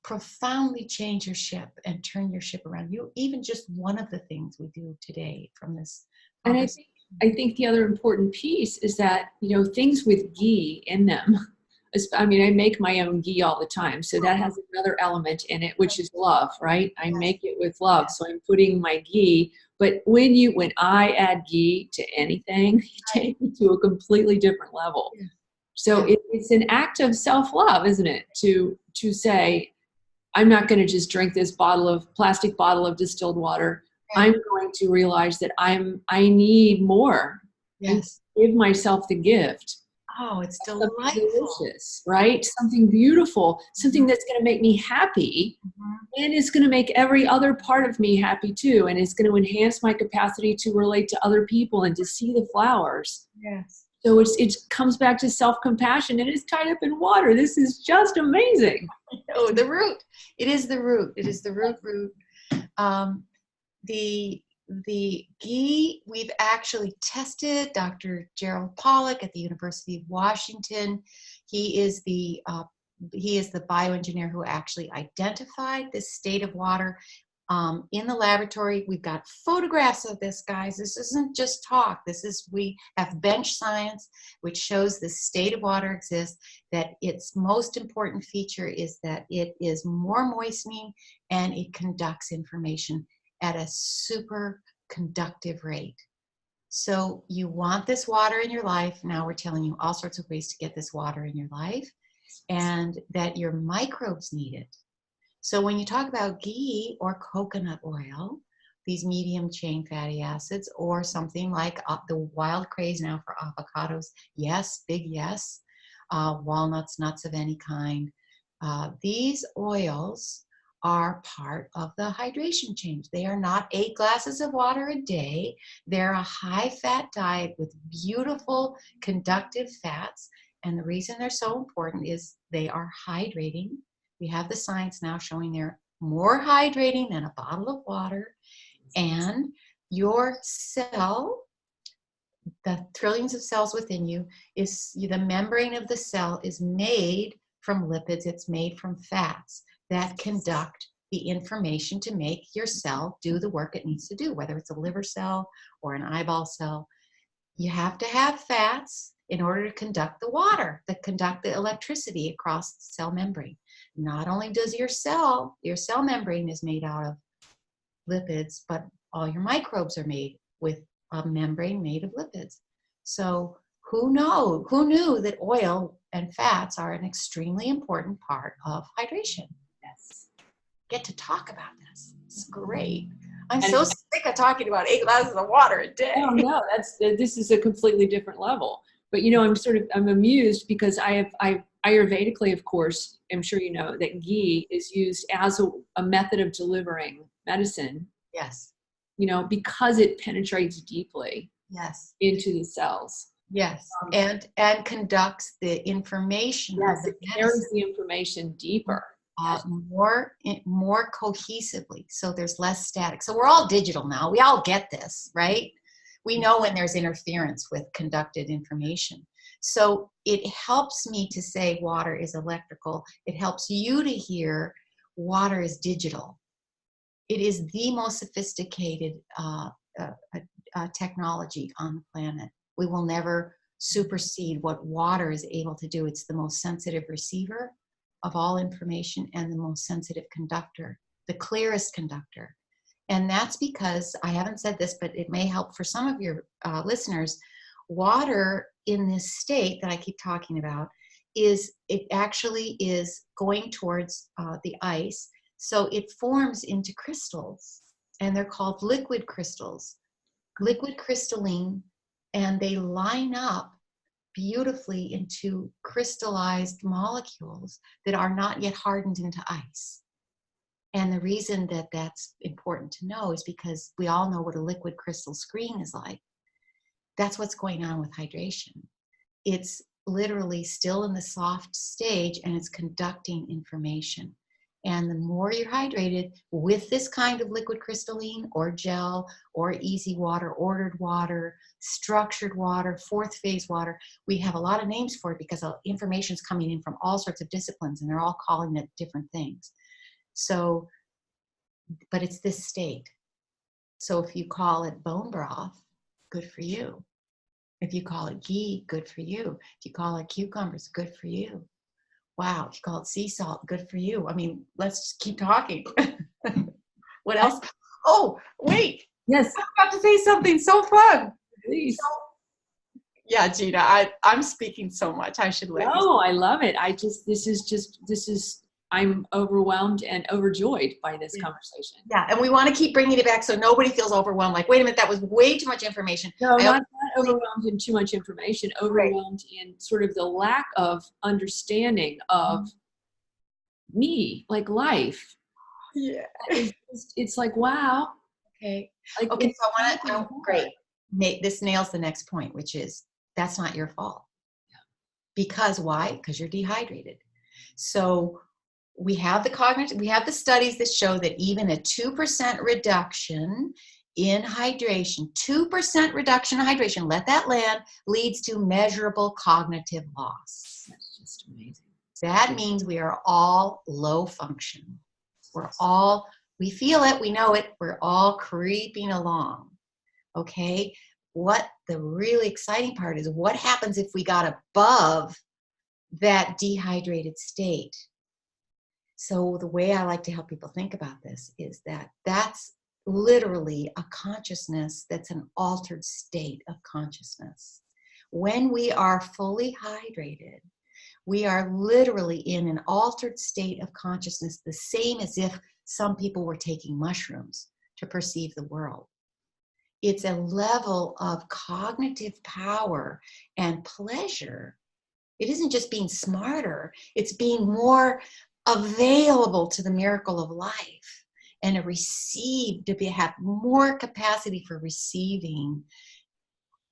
profoundly change your ship and turn your ship around. Even just one of the things we do today from this. And I think the other important piece is that, things with ghee in them, I mean, I make my own ghee all the time. So that has another element in it, which is love, right? I make it with love. So I'm putting my ghee. But when I add ghee to anything, you take it to a completely different level. So it's an act of self-love, isn't it? To say, I'm not going to just drink this plastic bottle of distilled water. I'm going to realize that I need more. Yes. And give myself the gift Oh, it's something delightful. delicious, right? Something beautiful, something that's going to make me happy, and it's going to make every other part of me happy too, and it's going to enhance my capacity to relate to other people and to see the flowers. Yes. So it comes back to self-compassion, and it's tied up in water. This is just amazing. Oh, the root. It is the root. It is the root. Um, the ghee we've actually tested. Dr. Gerald Pollack at the University of Washington. He is the bioengineer who actually identified this state of water in the laboratory. We've got photographs of this, guys. This isn't just talk. We have bench science, which shows the state of water exists, that its most important feature is that it is more moistening and it conducts information at a super conductive rate. So you want this water in your life. Now we're telling you all sorts of ways to get this water in your life, and that your microbes need it. So when you talk about ghee or coconut oil, these medium chain fatty acids, or something like the wild craze now for avocados, yes, big yes, walnuts, nuts of any kind, these oils are part of the hydration change. They are not 8 glasses of water a day. They're a high-fat diet with beautiful conductive fats. And the reason they're so important is they are hydrating. We have the science now showing they're more hydrating than a bottle of water. And your cell, the trillions of cells within you, the membrane of the cell is made from lipids. It's made from fats that conduct the information to make your cell do the work it needs to do, whether it's a liver cell or an eyeball cell. You have to have fats in order to conduct the water, that conduct the electricity across the cell membrane. Not only does your cell membrane is made out of lipids, but all your microbes are made with a membrane made of lipids. So who knew that oil and fats are an extremely important part of hydration? Yes. Get to talk about this. It's great. I'm so sick of talking about 8 glasses of water a day. Oh no, this is a completely different level. But I'm amused because I Ayurvedically, of course, I'm sure you know that ghee is used as a method of delivering medicine. Yes. Because it penetrates deeply. Yes. Into the cells. Yes. And conducts the information. Yes, it carries the information deeper. More cohesively, so there's less static. So we're all digital now. We all get this, right? We know when there's interference with conducted information. So it helps me to say water is electrical. It helps you to hear water is digital. It is the most sophisticated technology on the planet. We will never supersede what water is able to do. It's the most sensitive receiver of all information and the most sensitive conductor, the clearest conductor. And that's because, I haven't said this, but it may help for some of your listeners, water in this state that I keep talking about it actually is going towards the ice. So it forms into crystals, and they're called liquid crystals, liquid crystalline, and they line up beautifully into crystallized molecules that are not yet hardened into ice. And the reason that that's important to know is because we all know what a liquid crystal screen is like. That's what's going on with hydration. It's literally still in the soft stage, and it's conducting information. And the more you're hydrated with this kind of liquid crystalline or gel or easy water, ordered water, structured water, fourth phase water, we have a lot of names for it because information is coming in from all sorts of disciplines, and they're all calling it different things. So, but it's this state. So if you call it bone broth, good for you. If you call it ghee, good for you. If you call it cucumbers, good for you. Wow, if you call it sea salt, good for you. I mean, let's just keep talking. What else? Oh, wait. Yes. I'm about to say something so fun. Please. Yeah, Gina, I'm speaking so much. I should let you. No, I love it. I'm overwhelmed and overjoyed by this conversation. Yeah, and we want to keep bringing it back so nobody feels overwhelmed. Like, wait a minute, that was way too much information. No, overwhelmed in too much information, Right. overwhelmed in sort of the lack of understanding of me, like life. Yeah. It's like, wow. Okay. Like Okay. it's So happening great. more. This nails the next point, which is that's not your fault. Because why? Because you're dehydrated. So we have the studies that show that even a 2% reduction in hydration, 2% reduction in hydration, let that land, leads to measurable cognitive loss. That's just amazing. That means we are all low function. We feel it, we know it, we're all creeping along. Okay? What the really exciting part is, what happens if we got above that dehydrated state? So the way I like to help people think about this is that that's literally a consciousness that's an altered state of consciousness. When we are fully hydrated, we are literally in an altered state of consciousness, the same as if some people were taking mushrooms to perceive the world. It's a level of cognitive power and pleasure. It isn't just being smarter, it's being more available to the miracle of life and have more capacity for receiving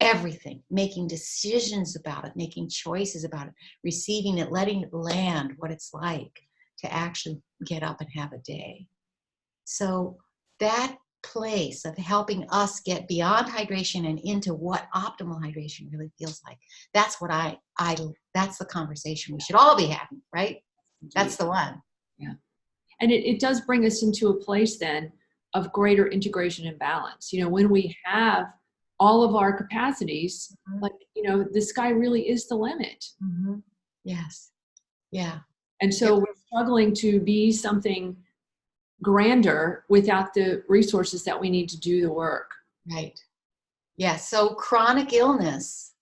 everything, making decisions about it, making choices about it, receiving it, letting it land, what it's like to actually get up and have a day. So that place of helping us get beyond hydration and into what optimal hydration really feels like, that's what that's the conversation we should all be having, right? That's the one. Yeah. And it does bring us into a place then of greater integration and balance. When we have all of our capacities, like, the sky really is the limit. Mm-hmm. Yes. Yeah. And so we're struggling to be something grander without the resources that we need to do the work. Right. Yeah. So chronic illness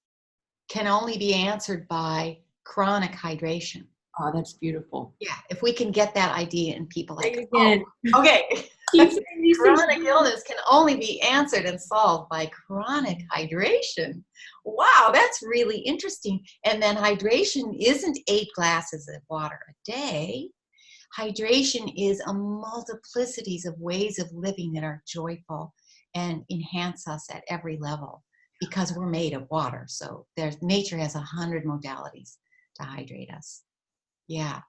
can only be answered by chronic hydration. Oh, that's beautiful. Yeah. If we can get that idea in people, like, again. Oh, okay. Keep saying these Chronic things. illness can only be answered and solved by chronic hydration. Wow, that's really interesting. And then hydration isn't 8 glasses of water a day. Hydration is a multiplicities of ways of living that are joyful and enhance us at every level because we're made of water. So nature has 100 modalities to hydrate us. Yeah.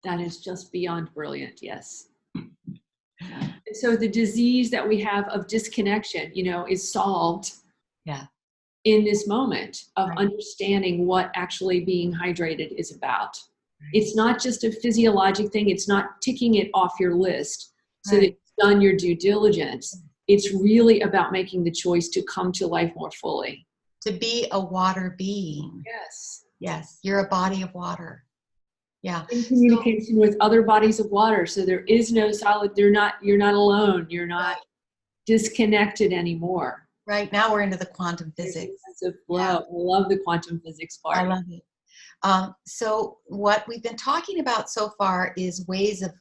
That is just beyond brilliant. Yes. Yeah. And so the disease that we have of disconnection, is solved in this moment of understanding what actually being hydrated is about. It's not just a physiologic thing. It's not ticking it off your list so that you've done your due diligence. It's really about making the choice to come to life more fully. To be a water being. Yes. Yes. You're a body of water. Yeah. In communication with other bodies of water. So there is no solid, you're not alone. You're not disconnected anymore. Right. Now we're into the quantum physics. Of flow. Yeah. I love the quantum physics part. I love it. So what we've been talking about so far is ways of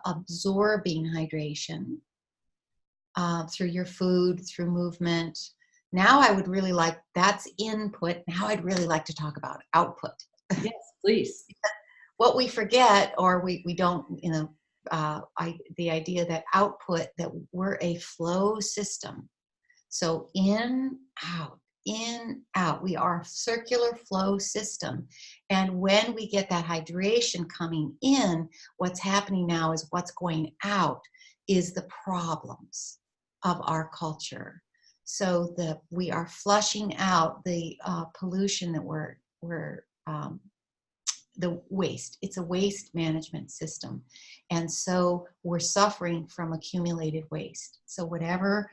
absorbing hydration through your food, through movement. Now I would really like, that's input. Now I'd really like to talk about output. Yes, please. What we forget, or we don't, the idea that output, that we're a flow system. So in, out. We are a circular flow system. And when we get that hydration coming in, what's happening now is what's going out is the problems of our culture. So we are flushing out the pollution that we're the waste. It's a waste management system. And so we're suffering from accumulated waste. So whatever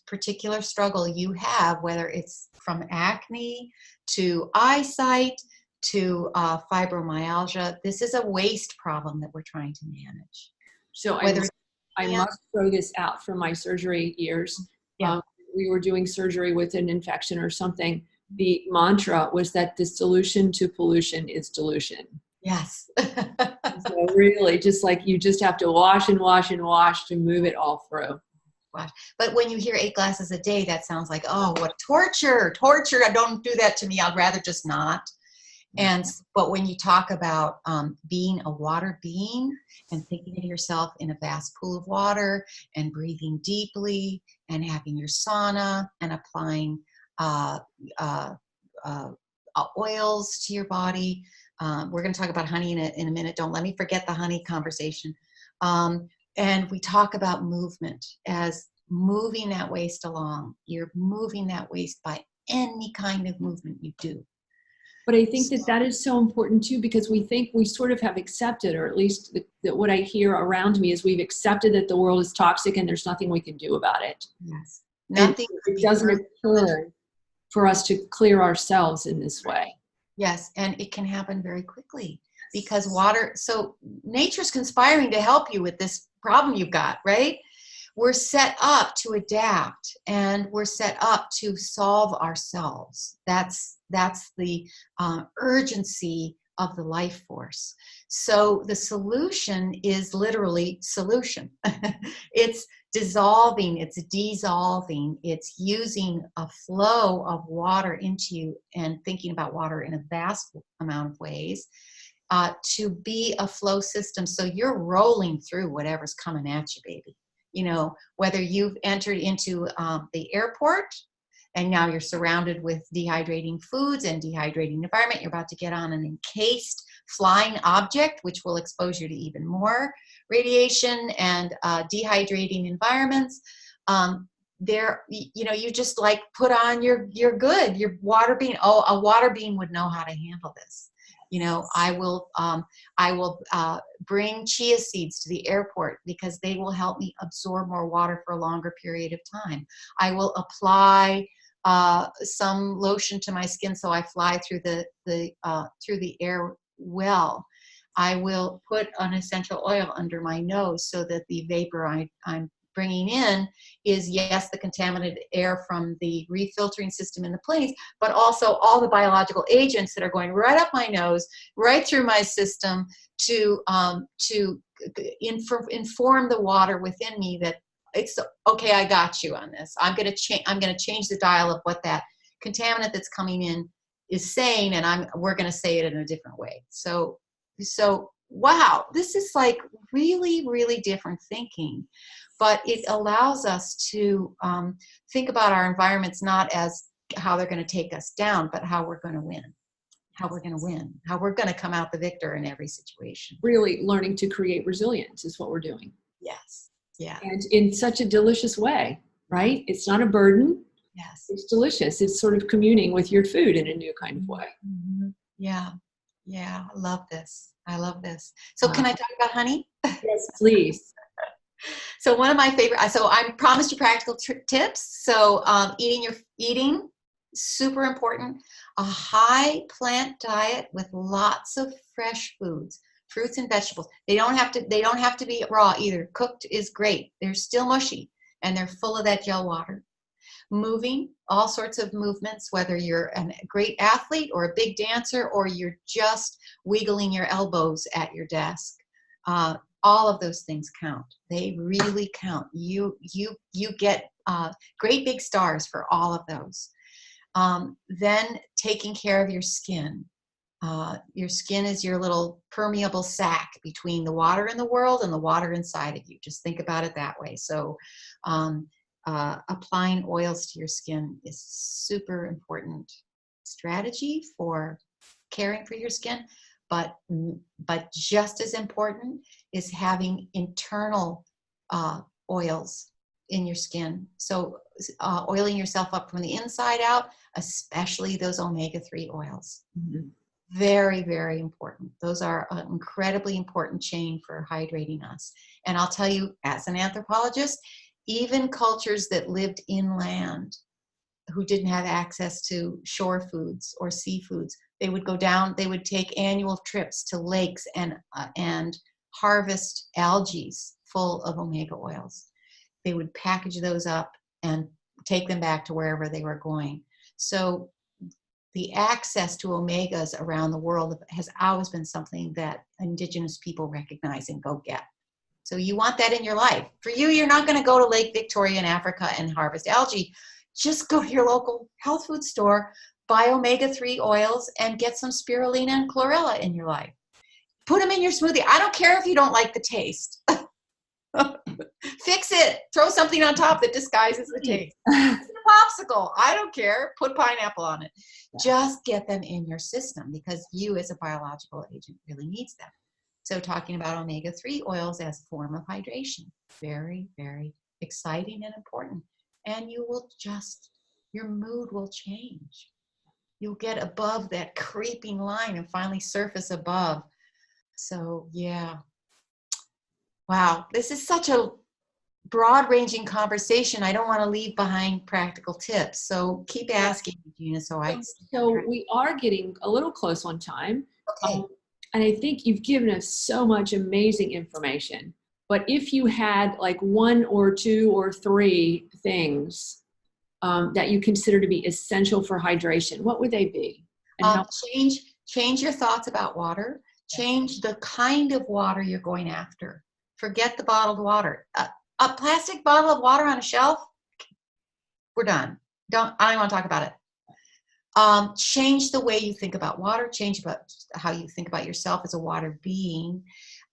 particular struggle you have, whether it's from acne to eyesight to fibromyalgia, this is a waste problem that we're trying to manage. So I must throw this out from my surgery years. Yeah. We were doing surgery with an infection or something. The mantra was that the solution to pollution is dilution. Yes. So really, just like you just have to wash and wash and wash to move it all through. Gosh. But when you hear 8 glasses a day, that sounds like, oh, what torture, torture. Don't do that to me. I'd rather just not. And but when you talk about being a water being and thinking of yourself in a vast pool of water and breathing deeply and having your sauna and applying oils to your body. We're going to talk about honey in a minute. Don't let me forget the honey conversation. And we talk about movement as moving that waist along. You're moving that waist by any kind of movement you do. But I think that that is so important too, because we think we sort of have accepted, or at least what I hear around me is we've accepted that the world is toxic and there's nothing we can do about it. Yes. Nothing. It doesn't occur for us to clear ourselves in this way. Yes. And it can happen very quickly because water, so nature's conspiring to help you with this problem you've got, right? We're set up to adapt and we're set up to solve ourselves. That's the urgency of the life force. So the solution is literally solution. It's dissolving, it's dissolving, it's using a flow of water into you and thinking about water in a vast amount of ways to be a flow system. So you're rolling through whatever's coming at you, baby. You know, whether you've entered into the airport and now you're surrounded with dehydrating foods and dehydrating environment, you're about to get on an encased flying object, which will expose you to even more radiation and dehydrating environments. There, you know, you just like put on your water being. Oh, a water being would know how to handle this. You know, I will bring chia seeds to the airport because they will help me absorb more water for a longer period of time. I will apply some lotion to my skin so I fly through the air well. I will put an essential oil under my nose so that the vapor I'm bringing in is, yes, the contaminated air from the refiltering system in the planes, but also all the biological agents that are going right up my nose, right through my system to inform the water within me that it's okay. I got you on this. I'm going to change the dial of what that contaminant that's coming in is saying, and we're going to say it in a different way. So wow, this is like really, really different thinking. But it allows us to think about our environments not as how they're going to take us down, but how we're going to win, how we're going to come out the victor in every situation. Really learning to create resilience is what we're doing. Yes. Yeah. And in such a delicious way, right? It's not a burden. Yes. It's delicious. It's sort of communing with your food in a new kind of way. Mm-hmm. Yeah. Yeah. I love this. So can I talk about honey? Yes, please. So one of my favorite, so I promised you practical tips. So eating, super important. A high plant diet with lots of fresh foods, fruits and vegetables. They don't have to be raw either. Cooked is great. They're still mushy and they're full of that gel water. Moving, all sorts of movements, whether you're a great athlete or a big dancer or you're just wiggling your elbows at your desk. All of those things count. They really count. You get great big stars for all of those. Then taking care of your skin. Your skin is your little permeable sac between the water in the world and the water inside of you. Just think about it that way. So applying oils to your skin is super important strategy for caring for your skin. But just as important is having internal oils in your skin. So oiling yourself up from the inside out, especially those omega-3 oils. Mm-hmm. Very, very important. Those are an incredibly important chain for hydrating us. And I'll tell you, as an anthropologist, even cultures that lived inland who didn't have access to shore foods or seafoods, they would go down, they would take annual trips to lakes and harvest algae full of omega oils. They would package those up and take them back to wherever they were going. So the access to omegas around the world has always been something that indigenous people recognize and go get. So you want that in your life. For you, you're not going to go to Lake Victoria in Africa and harvest algae. Just go to your local health food store, buy omega-3 oils, and get some spirulina and chlorella in your life. Put them in your smoothie. I don't care if you don't like the taste. Fix it. Throw something on top that disguises the taste. It's a popsicle. I don't care. Put pineapple on it. Just get them in your system because you as a biological agent really needs them. So talking about omega-3 oils as a form of hydration, very, very exciting and important. And you will just, your mood will change. You'll get above that creeping line and finally surface above. So yeah. Wow, this is such a broad-ranging conversation. I don't want to leave behind practical tips. So keep asking, Gina. So we are getting a little close on time. Okay. And I think you've given us so much amazing information. But if you had like 1 or 2 or 3 things that you consider to be essential for hydration, what would they be? And change your thoughts about water. Change the kind of water you're going after. Forget the bottled water. A plastic bottle of water on a shelf, we're done. I don't want to talk about it. Change the way you think about water. Change about how you think about yourself as a water being.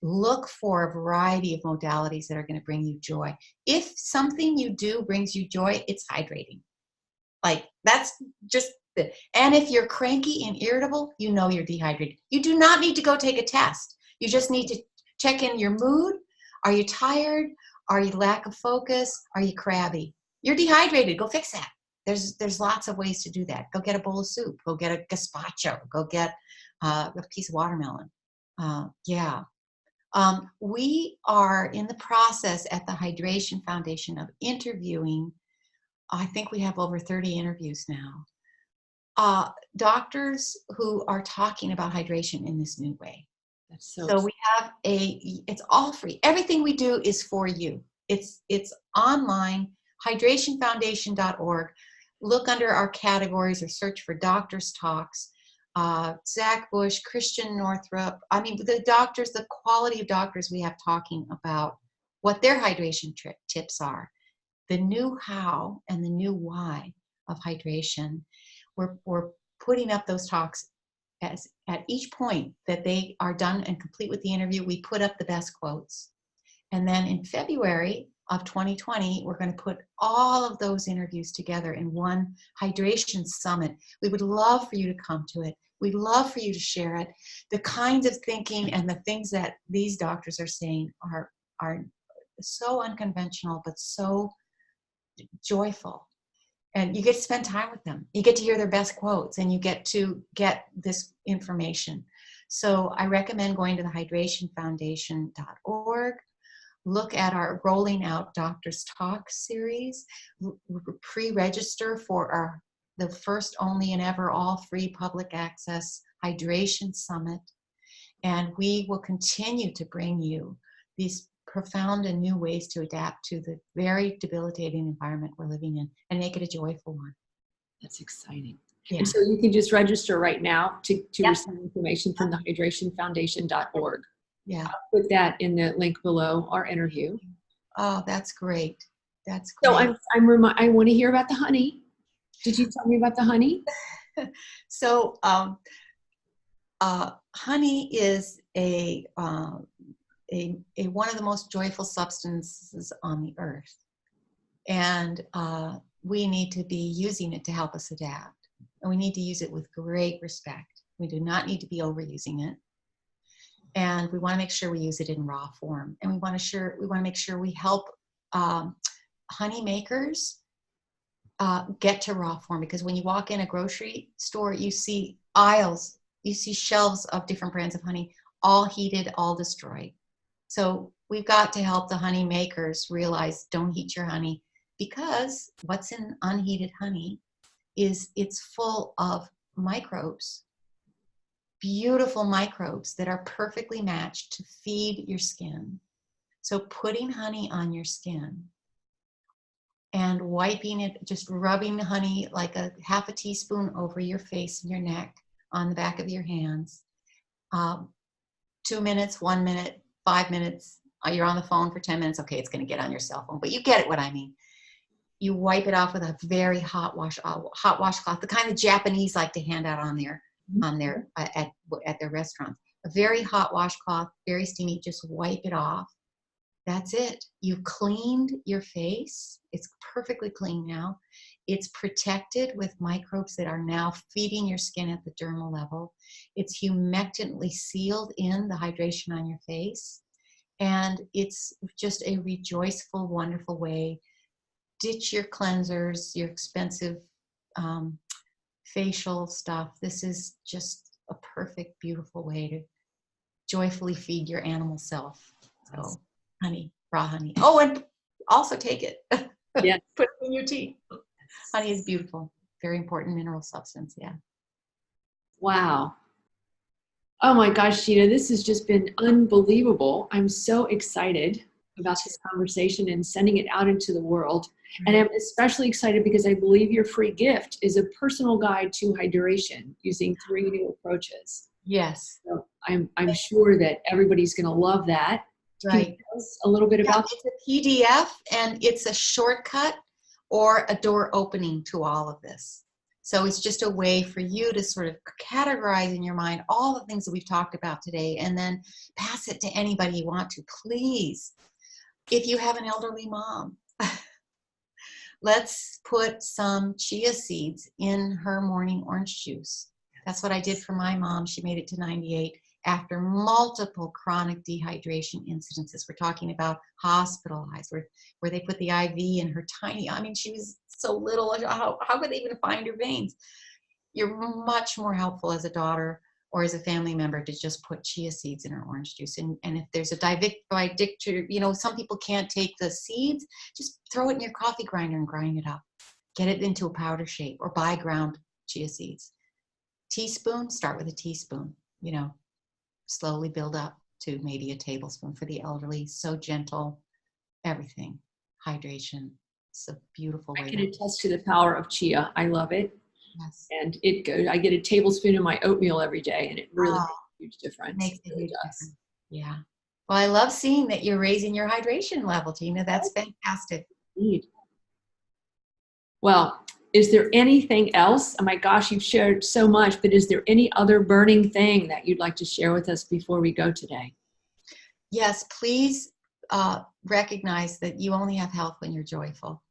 Look for a variety of modalities that are going to bring you joy. If something you do brings you joy, it's hydrating. Like that's just it. And if you're cranky and irritable, you know you're dehydrated. You do not need to go take a test. You just need to check in your mood. Are you tired? Are you lack of focus? Are you crabby? You're dehydrated. Go fix that. There's lots of ways to do that. Go get a bowl of soup. Go get a gazpacho. Go get a piece of watermelon. We are in the process at the Hydration Foundation of interviewing. I think we have over 30 interviews now. Doctors who are talking about hydration in this new way. So we have it's all free. Everything we do is for you. It's online, hydrationfoundation.org. Look under our categories or search for doctors' talks. Zach Bush, Christian Northrup. I mean, the doctors, the quality of doctors we have talking about what their hydration tips are, the new how and the new why of hydration. We're putting up those talks as at each point that they are done and complete with the interview, we put up the best quotes. And then in February of 2020, we're going to put all of those interviews together in one hydration summit. We would love for you to come to it. We'd love for you to share it. The kinds of thinking and the things that these doctors are saying are so unconventional, but so joyful. And you get to spend time with them. You get to hear their best quotes and you get to get this information. So I recommend going to the hydrationfoundation.org. Look at our Rolling Out Doctors Talk series. Pre-register for the first, only, and ever all free public access hydration summit. And we will continue to bring you these profound and new ways to adapt to the very debilitating environment we're living in and make it a joyful one. That's exciting. Yeah. And so you can just register right now to receive information from the hydrationfoundation.org. Yeah. I'll put that in the link below our interview. Oh, that's great. That's great. So I want to hear about the honey. Did you tell me about the honey? So honey is a one of the most joyful substances on the earth. And we need to be using it to help us adapt. And we need to use it with great respect. We do not need to be overusing it. And we want to make sure we use it in raw form. And we want to make sure we help honey makers get to raw form. Because when you walk in a grocery store, you see aisles, you see shelves of different brands of honey, all heated, all destroyed. So we've got to help the honey makers realize don't heat your honey, because what's in unheated honey is it's full of microbes, beautiful microbes that are perfectly matched to feed your skin. So putting honey on your skin and wiping it, just rubbing honey like a half a teaspoon over your face and your neck, on the back of your hands, 2 minutes, 1 minute, 5 minutes, you're on the phone for 10 minutes. Okay, it's going to get on your cell phone, but you get it what I mean. You wipe it off with a very hot washcloth, the kind of Japanese like to hand out on their at their restaurants. A very hot washcloth, very steamy. Just wipe it off. That's it. You've cleaned your face. It's perfectly clean now. It's protected with microbes that are now feeding your skin at the dermal level. It's humectantly sealed in the hydration on your face. And it's just a rejoiceful, wonderful way. Ditch your cleansers, your expensive facial stuff. This is just a perfect, beautiful way to joyfully feed your animal self. So, honey, raw honey. Oh, and also take it. Yeah. Put it in your tea. Honey is beautiful. Very important mineral substance. Yeah. Wow. Oh my gosh, Gina, this has just been unbelievable. I'm so excited about this conversation and sending it out into the world. And I'm especially excited because I believe your free gift is a personal guide to hydration using 3 new approaches. Yes. So I'm sure that everybody's going to love that. Can you tell us a little bit about It's a PDF and it's a shortcut or a door opening to all of this. So it's just a way for you to sort of categorize in your mind all the things that we've talked about today and then pass it to anybody you want to. Please, if you have an elderly mom, let's put some chia seeds in her morning orange juice. That's what I did for my mom. She made it to 98 after multiple chronic dehydration incidences. We're talking about hospitalized, where they put the IV in her tiny, I mean, she was so little. How could they even find her veins? You're much more helpful as a daughter or as a family member to just put chia seeds in her orange juice. And if there's a divictor, some people can't take the seeds, just throw it in your coffee grinder and grind it up. Get it into a powder shape or buy ground chia seeds. Teaspoon, start with a teaspoon, slowly build up to maybe a tablespoon for the elderly. So gentle, everything, hydration. It's a beautiful way. I can attest to the power of chia. I love it. Yes. And it goes, I get a tablespoon in my oatmeal every day and it really makes a huge difference. Makes a huge difference. Yeah. Well, I love seeing that you're raising your hydration level, Gina. That's fantastic. Indeed. Well, is there anything else? Oh my gosh, you've shared so much, but is there any other burning thing that you'd like to share with us before we go today? Yes, please recognize that you only have health when you're joyful.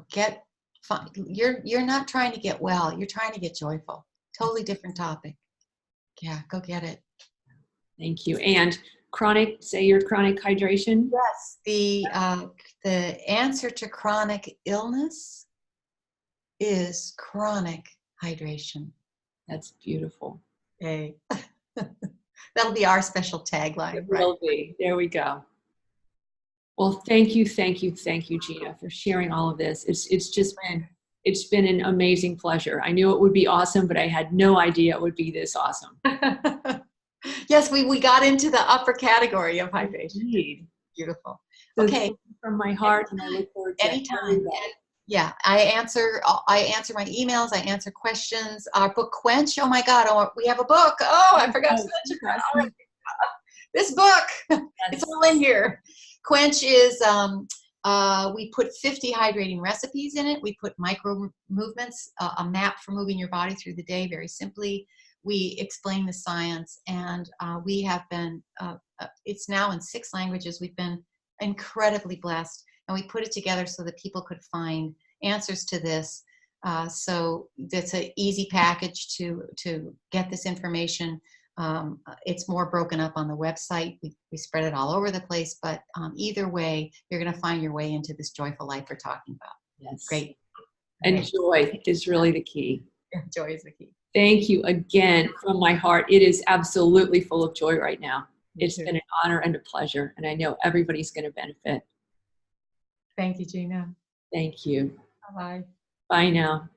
Get fun. You're not trying to get well. You're trying to get joyful. Totally different topic. Yeah, go get it. Thank you. And say your chronic hydration? Yes, the answer to chronic illness is chronic hydration. That's beautiful. Okay. That'll be our special tagline. It will be. There we go. Well, thank you, Gina, for sharing all of this. It's been an amazing pleasure. I knew it would be awesome, but I had no idea it would be this awesome. Yes, we got into the upper category of hydration. Indeed. Beautiful. So okay. From my heart, and I look forward to anytime. Yeah, I answer my emails. I answer questions. Our book Quench. Oh my God! We have a book. Oh, I forgot to mention this book. Yes. It's all in here. Quench is we put 50 hydrating recipes in it. We put micro movements, a map for moving your body through the day very simply. We explain the science, and we have been. It's now in 6 languages. We've been incredibly blessed. And we put it together so that people could find answers to this. So it's an easy package to get this information. It's more broken up on the website. We spread it all over the place, but either way, you're going to find your way into this joyful life we're talking about. Yes. Great. And joy is really the key. Yeah, joy is the key. Thank you again from my heart. It is absolutely full of joy right now. It's been an honor and a pleasure, and I know everybody's going to benefit. Thank you, Gina. Thank you. Bye-bye. Bye now.